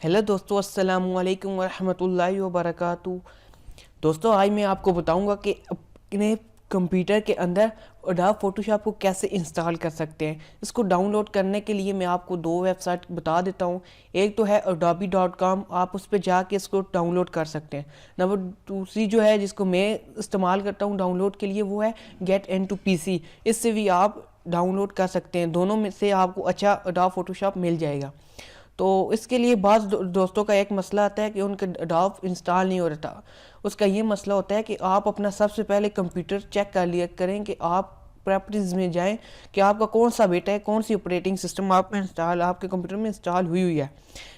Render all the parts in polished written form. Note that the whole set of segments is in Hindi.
हेलो दोस्तों, अस्सलाम वालेकुम वरहमतुल्लाहि वबरकातुहू। दोस्तों, आज मैं आपको बताऊंगा कि अपने कंप्यूटर के अंदर एडोब फोटोशॉप को कैसे इंस्टॉल कर सकते हैं। इसको डाउनलोड करने के लिए मैं आपको दो वेबसाइट बता देता हूं। एक तो है adobe.com, आप उस पर जाके इसको डाउनलोड कर सकते हैं। नंबर दूसरी जो है जिसको मैं इस्तेमाल करता हूं डाउनलोड के लिए, वो है गेट इनटू पीसी। इससे भी आप डाउनलोड कर सकते हैं। दोनों में से आपको अच्छा एडोब फोटोशॉप मिल जाएगा। तो इसके लिए दोस्तों का एक मसला आता है कि उनका एडोब इंस्टॉल नहीं हो रहा था। उसका ये मसला होता है कि आप अपना सबसे पहले कंप्यूटर चेक कर लिया करें कि आप प्रॉपर्टीज़ में जाएं कि आपका कौन सा बेटा है, कौन सी ऑपरेटिंग सिस्टम आपके कंप्यूटर में इंस्टॉल हुई है।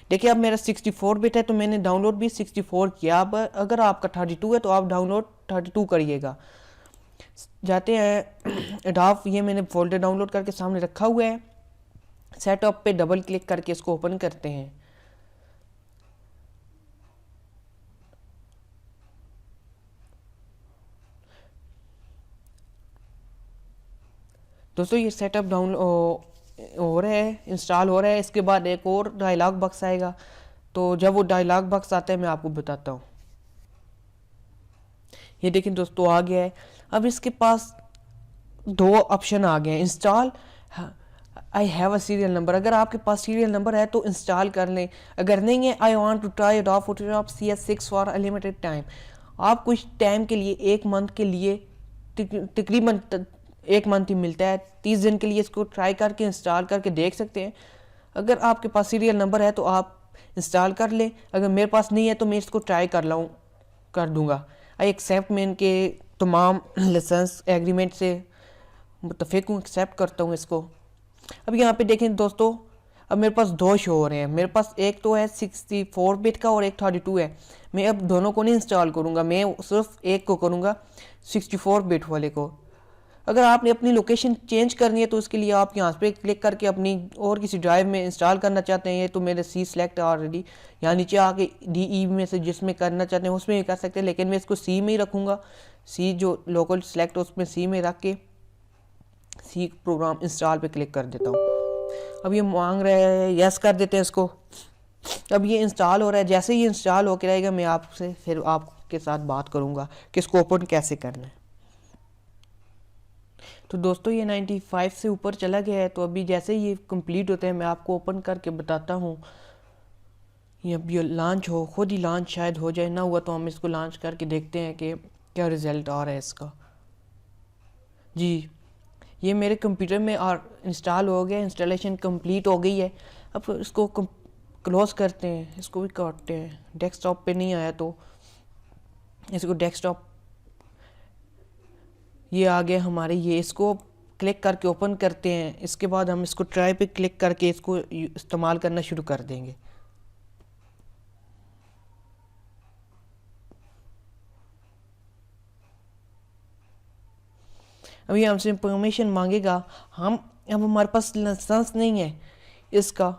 देखिए, अब मेरा 64 बिट है तो मैंने डाउनलोड भी 64 किया। अब अगर आपका 32 है तो आप डाउनलोड 32 करिएगा। जाते हैं एडोब, ये मैंने फोल्डर डाउनलोड करके सामने रखा हुआ है। सेटअप पे डबल क्लिक करके इसको ओपन करते हैं। दोस्तों, ये सेटअप डाउन हो रहा है, इंस्टॉल हो रहा है। इसके बाद एक और डायलॉग बॉक्स आएगा। तो जब वो डायलॉग बॉक्स आता है मैं आपको बताता हूँ। ये देखें दोस्तों, आ गया है। अब इसके पास दो ऑप्शन आ गए हैं, install I have a serial number. अगर आपके पास सीरियल नंबर है तो इंस्टॉल कर लें। अगर नहीं है, I want to try Adobe Photoshop CS6 for a limited time. आप कुछ टाइम के लिए, एक मंथ के लिए, तकरीबन एक मंथ ही मिलता है, 30 दिन के लिए इसको ट्राई करके इंस्टॉल करके देख सकते हैं। अगर आपके पास सीरियल नंबर है तो आप इंस्टॉल कर लें। अगर मेरे पास नहीं है तो मैं इसको ट्राई कर दूंगा। आई एक्सेप्ट, मैं इनके तमाम लाइसेंस एग्रीमेंट से मुतफिक हूँ, एक्सेप्ट करता हूँ इसको। अब यहाँ पे देखें दोस्तों, अब मेरे पास दो शो हो रहे हैं। मेरे पास एक तो है 64 बिट का और एक 32 है। मैं अब दोनों को नहीं इंस्टॉल करूँगा, मैं सिर्फ एक को करूँगा, 64 बिट वाले को। अगर आपने अपनी लोकेशन चेंज करनी है तो उसके लिए आप यहाँ पे क्लिक करके अपनी और किसी ड्राइव में इंस्टॉल करना चाहते हैं, ये तो मेरे सी सेलेक्ट ऑलरेडी। यहाँ नीचे आके DE में से जिसमें करना चाहते हैं उसमें भी कर सकते हैं, लेकिन मैं इसको C में ही रखूँगा। C जो लोकल सेलेक्ट, उसमें C में रख के C प्रोग्राम इंस्टॉल पे क्लिक कर देता हूँ। अब ये मांग रहा है, यस कर देते हैं इसको। अब ये इंस्टॉल हो रहा है। जैसे ही इंस्टॉल होकर रहेगा मैं आपसे फिर आपके साथ बात करूँगा कि इसको ओपन कैसे करना है। तो दोस्तों, ये 95 से ऊपर चला गया है। तो अभी जैसे ही ये कंप्लीट होते हैं मैं आपको ओपन करके बताता हूँ। ये अब ये लॉन्च हो, खुद ही लॉन्च शायद हो जाए, ना हुआ तो हम इसको लॉन्च करके देखते हैं कि क्या रिज़ल्ट आ रहा है इसका। जी, ये मेरे कंप्यूटर में और इंस्टॉल हो गया, इंस्टॉलेशन कंप्लीट हो गई है। अब इसको क्लोज करते हैं, इसको भी काटते हैं। डेस्कटॉप पे नहीं आया तो इसको डेस्कटॉप, ये आ गया हमारे, ये इसको क्लिक करके ओपन करते हैं। इसके बाद हम इसको ट्राई पे क्लिक करके इसको इस्तेमाल करना शुरू कर देंगे। अभी हमसे परमिशन मांगेगा। अब हमारे पास लाइसेंस नहीं है इसका,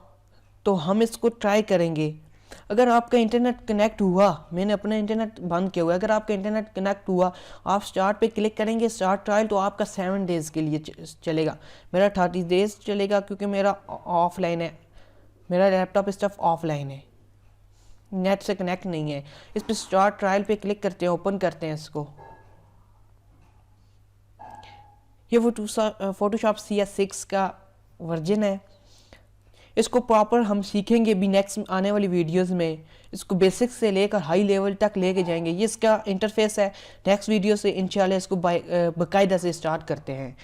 तो हम इसको ट्राई करेंगे। अगर आपका इंटरनेट कनेक्ट हुआ, मैंने अपना इंटरनेट बंद किया हुआ है, अगर आपका इंटरनेट कनेक्ट हुआ, आप स्टार्ट पे क्लिक करेंगे, स्टार्ट ट्रायल, तो आपका 7 डेज़ के लिए चलेगा। मेरा 30 डेज़ चलेगा क्योंकि मेरा ऑफलाइन है, मेरा लैपटॉप स्टफ ऑफलाइन है, नेट से कनेक्ट नहीं है। इस पर स्टार्ट ट्रायल पे क्लिक करते हैं, ओपन करते हैं इसको। ये फोटोशॉप CS6 का वर्जन है। इसको प्रॉपर हम सीखेंगे भी नेक्स्ट आने वाली वीडियोस में। इसको बेसिक्स से लेकर हाई लेवल तक लेके जाएंगे। ये इसका इंटरफेस है। नेक्स्ट वीडियो से इंशाल्लाह इसको बाकायदा से स्टार्ट करते हैं।